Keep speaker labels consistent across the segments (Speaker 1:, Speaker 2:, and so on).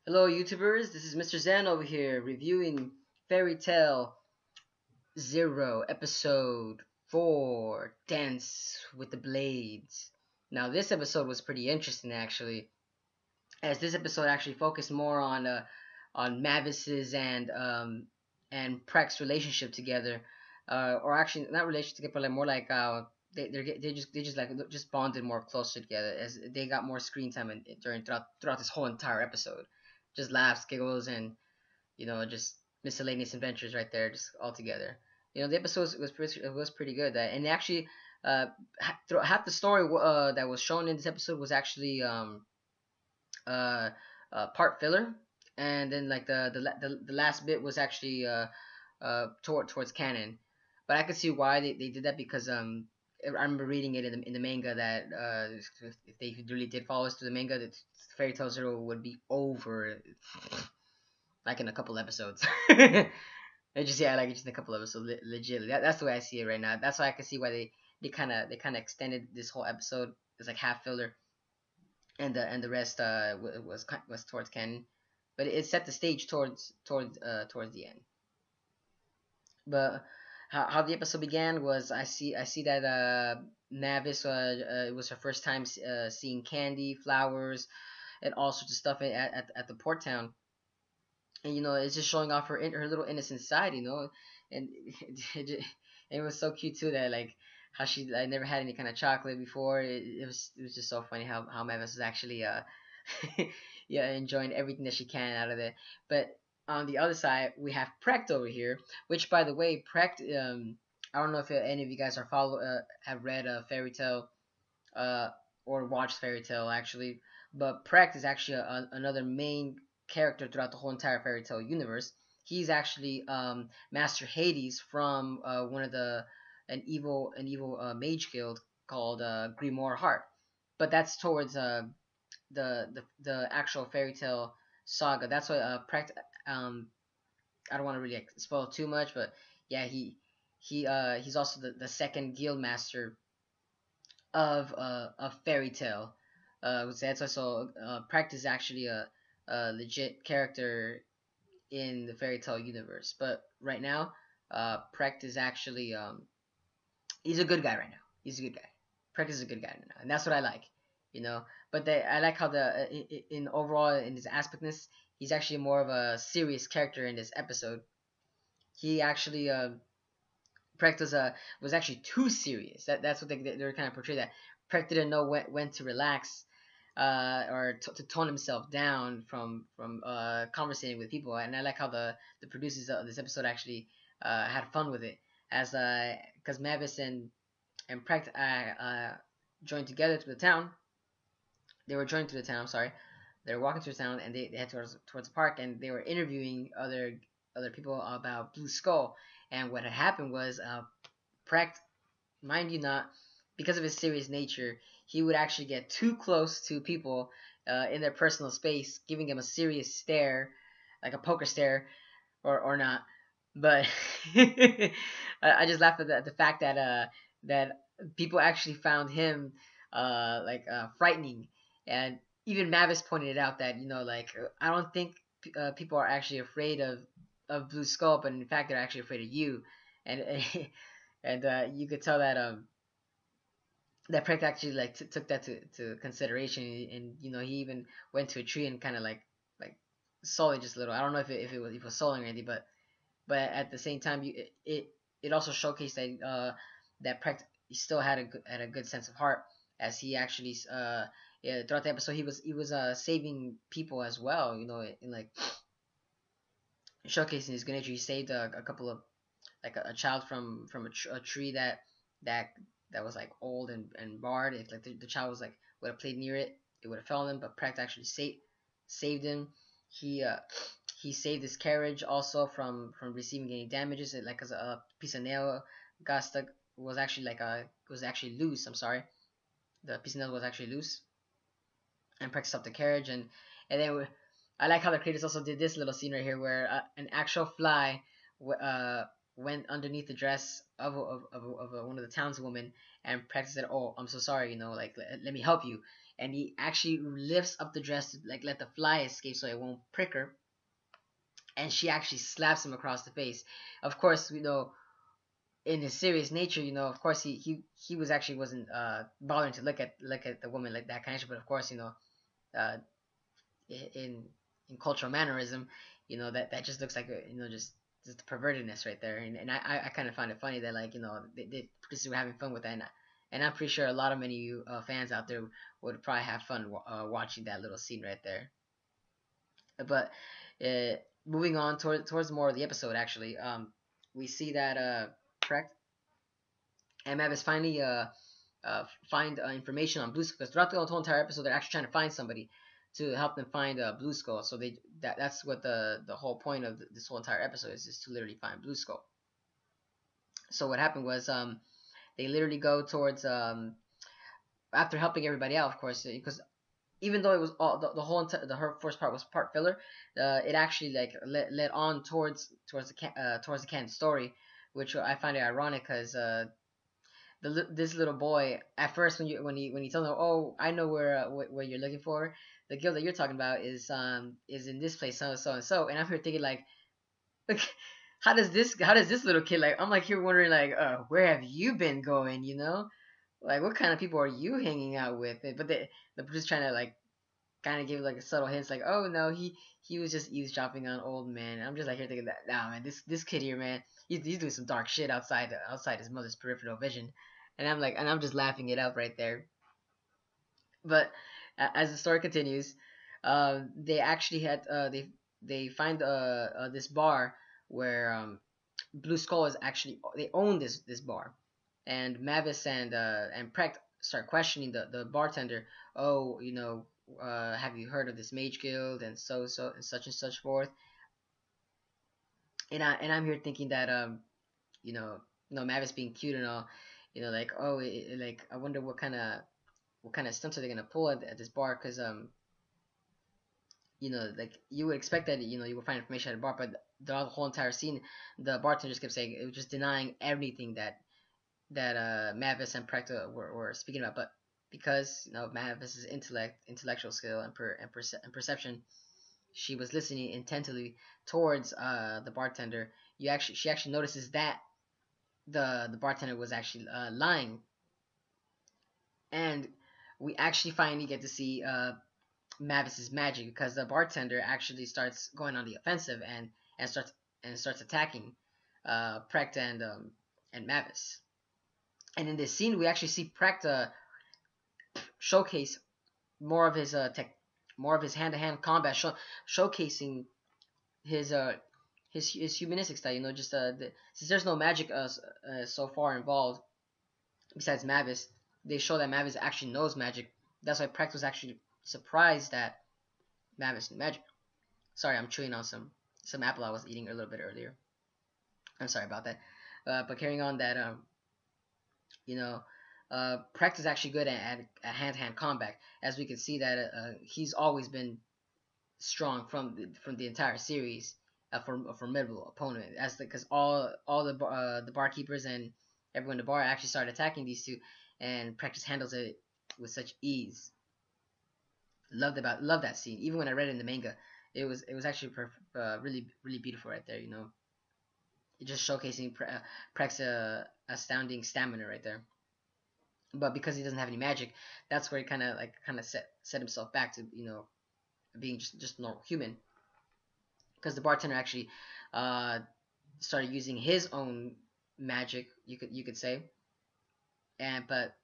Speaker 1: Hello, YouTubers. This is Mr. Zen over here reviewing Fairy Tale ZerØ episode 4 Dance with the Blades. Now, this episode was pretty interesting actually, as this episode actually focused more on Mavis's and Prek's relationship together, or actually not relationship together, but like more like they just like just bonded more closer together as they got more screen time throughout this whole entire episode. Just laughs, giggles, and just miscellaneous adventures right there, just all together. The episode was pretty good, and actually, half the story that was shown in this episode was actually uh, part filler, and then like the last bit was actually towards canon. But I could see why they did that because I remember reading it in the manga that if they really did follow us to the manga, that Fairy Tail Zero would be over like in a couple episodes. Like just in a couple episodes, legit. That's the way I see it right now. That's why I can see why they kind of extended this whole episode. It's like half filler, and the rest was towards canon, but it set the stage towards the end. But how the episode began was I see that Navis it was her first time seeing candy, flowers, and all sorts of stuff at the port town, and it's just showing off her little innocent side, and it was so cute too that like how she like never had any kind of chocolate before. It was just so funny how Mavis was actually yeah, enjoying everything that she can out of it. But on the other side, we have Precht over here, which by the way, Precht, I don't know if any of you guys have read Fairy Tale uh or watched Fairy Tale actually, but Precht is actually another main character throughout the whole entire Fairy Tale universe. He's actually Master Hades from one of the an evil mage guild called Grimoire Heart, but that's towards the actual Fairy Tale saga. That's why Precht. I don't want to really like, spoil too much, but yeah, he's also the second guild master of Fairy Tale. That's also Precht is actually a legit character in the Fairy Tale universe. But right now, Precht is actually he's a good guy right now. He's a good guy. Precht is a good guy right now, and that's what I like. You know, but I like how in overall in his aspectness, he's actually more of a serious character in this episode. He actually Precht was actually too serious. That's what they're kind of portray that Precht didn't know when to relax, or to tone himself down from conversating with people. And I like how the producers of this episode actually had fun with it, as because Mavis and Precht joined together to the town. They were joined to the town. I'm sorry. They were walking through the town, and they head towards the park, and they were interviewing other people about Blue Skull. And what had happened was Precht, mind you not, because of his serious nature, he would actually get too close to people in their personal space, giving them a serious stare, like a poker stare, or not. But I just laughed at the fact that people actually found him frightening, and even Mavis pointed it out that like I don't think people are actually afraid of Blue Skull, but in fact they're actually afraid of you, and and you could tell that Prick actually like took that to consideration, and he even went to a tree and kind of like saw it just a little. I don't know if it was soloing or anything, but at the same time, it also showcased that Precht still had a good sense of heart, as he actually yeah, throughout the episode he was saving people as well, in like showcasing his good nature. He saved a couple of like a child from a tree that that was like old and barred. If like the child was like would have played near it, it would have fallen him. But Precht actually saved him. He uh he saved his carriage also from receiving any damages. Like, cause a piece of nail got stuck, was actually loose. I'm sorry, the piece of nail was actually loose, and Precht stopped the carriage, and then I like how the creators also did this little scene right here where an actual fly went underneath the dress of one of the townswomen, and Precht said, "Oh, I'm so sorry, like let me help you," and he actually lifts up the dress to like let the fly escape so it won't prick her, and she actually slaps him across the face. Of course, in his serious nature, of course he was actually wasn't bothering to look at the woman like that kind of shit, but of course, uh, in cultural mannerism, that just looks like just the pervertedness right there, and I kind of find it funny that like they producers were having fun with that, and I'm pretty sure a lot of many of you fans out there would probably have fun watching that little scene right there. But uh, moving on towards more of the episode, actually, we see that correct, MF is finally find information on Blue Skull, because throughout the whole entire episode they're actually trying to find somebody to help them find Blue Skull. So that's what the whole point of this whole entire episode is to literally find Blue Skull. So what happened was they literally go towards after helping everybody out, of course, because even though it was all the whole the her first part was part filler, it actually like led on towards the canon story, which I find it ironic because this little boy at first when you tell him, oh, I know where you're looking for, the girl that you're talking about is in this place, so and so and so, and I'm here thinking like how does this little kid, like, I'm like here wondering like where have you been going, like what kind of people are you hanging out with, but they're just trying to like kind of give like a subtle hints like, oh no, he was just eavesdropping on old man. I'm just like here thinking that, nah man, this kid here, man, he's doing some dark shit outside his mother's peripheral vision, and I'm just laughing it up right there. But as the story continues, they actually had they find this bar where Blue Skull is actually, they own this bar, and Mavis and Precht start questioning the bartender. Oh, have you heard of this mage guild and so and such forth? And I'm here thinking that you know Mavis being cute and all, like, oh, like I wonder what kind of stunts are they gonna pull at this bar, because like you would expect that you would find information at a bar, but the whole entire scene, the bartender just kept saying, it was just denying everything that Mavis and Precht were speaking about. But because Mavis's intellectual skill and perception, she was listening intently towards the bartender. She actually notices that the bartender was actually lying, and we actually finally get to see Mavis's magic, because the bartender actually starts going on the offensive and starts attacking Precht and Mavis. And in this scene, we actually see Precht showcase more of his more of his hand-to-hand combat, showcasing his his humanistic style. Just since there's no magic so far involved besides Mavis, they show that Mavis actually knows magic. That's why Precht was actually surprised that Mavis knew magic. Sorry, I'm chewing on some apple I was eating a little bit earlier. I'm sorry about that. But carrying on that, you know, Precht is actually good at hand-to-hand combat, as we can see that he's always been strong from the entire series, for a formidable opponent. As because all the barkeepers and everyone in the bar actually started attacking these two, and Precht handles it with such ease. Love that scene. Even when I read it in the manga, it was actually really really beautiful right there. It just showcasing Precht's astounding stamina right there. But because he doesn't have any magic, that's where he kind of set himself back to being just normal human. Because the bartender actually uh, started using his own magic, you could say, but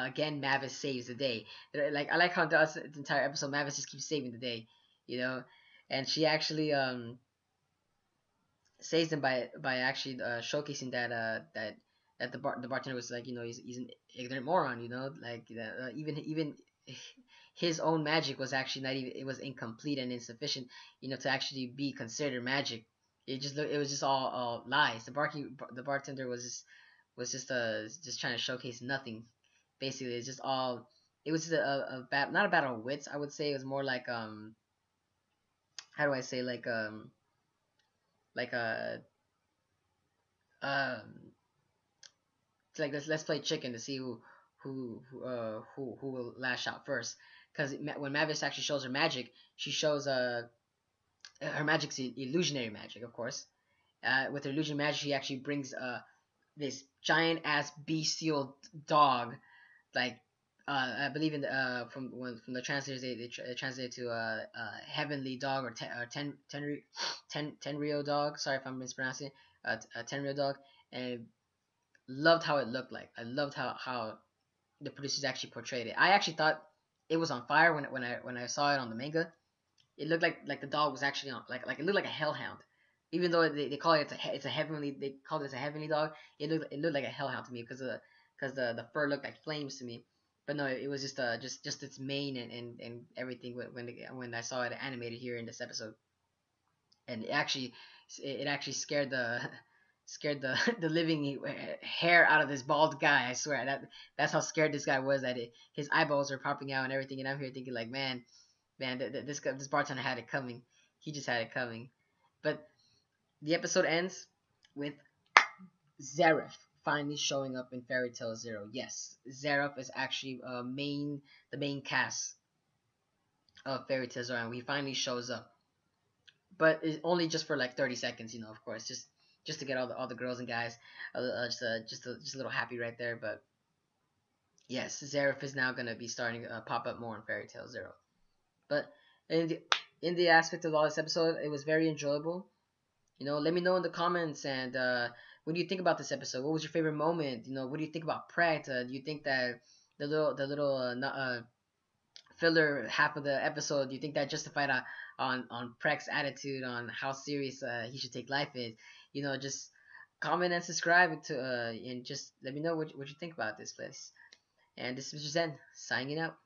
Speaker 1: again, Mavis saves the day. Like I like how the entire episode Mavis just keeps saving the day, you know, and she actually saves them by actually showcasing that the bartender was like, he's an ignorant moron, like even his own magic was actually not even, it was incomplete and insufficient, to actually be considered magic. It was just all lies. The bartender was just trying to showcase nothing. Basically, it's just all. It was just not a battle of wits. I would say it was more like how do I say, like a um like let's play chicken to see who will lash out first. because when Mavis actually shows her magic, she shows her magic's illusionary magic, of course. With her illusion magic, she actually brings this giant ass bestial dog, like I believe in the from the translators they translate it to heavenly dog or tenrou dog. Sorry if I'm mispronouncing it. A tenrou dog, and loved how it looked like. I loved how the producers actually portrayed it. I actually thought it was on fire when I saw it on the manga. It looked like the dog was actually on like it looked like a hellhound. Even though they call it it's a heavenly they called it a heavenly dog, it looked like a hellhound to me because the fur looked like flames to me. But no, it was just its mane and everything when I saw it animated here in this episode, and it actually scared the scared the the living hair out of this bald guy. I swear that's how scared this guy was that his eyeballs were popping out and everything. And I'm here thinking like, man, this bartender had it coming. He just had it coming. But the episode ends with ZerØ finally showing up in Fairy Tail Zero. Yes, ZerØ is actually the main cast of Fairy Tail Zero, and he finally shows up. But it's only just for like 30 seconds, of course, just to get all the girls and guys just a little happy right there. But yes, ZerØ is now gonna be starting to pop up more in Fairy Tail Zero. But in the aspect of all this episode, it was very enjoyable. Let me know in the comments, and what do you think about this episode? What was your favorite moment? What do you think about Pratt? Do you think that the little filler half of the episode, do you think that justified on Pratt's attitude on how serious he should take life is? Just comment and subscribe to and just let me know what you think about this place. And this is Mr. Zen signing out.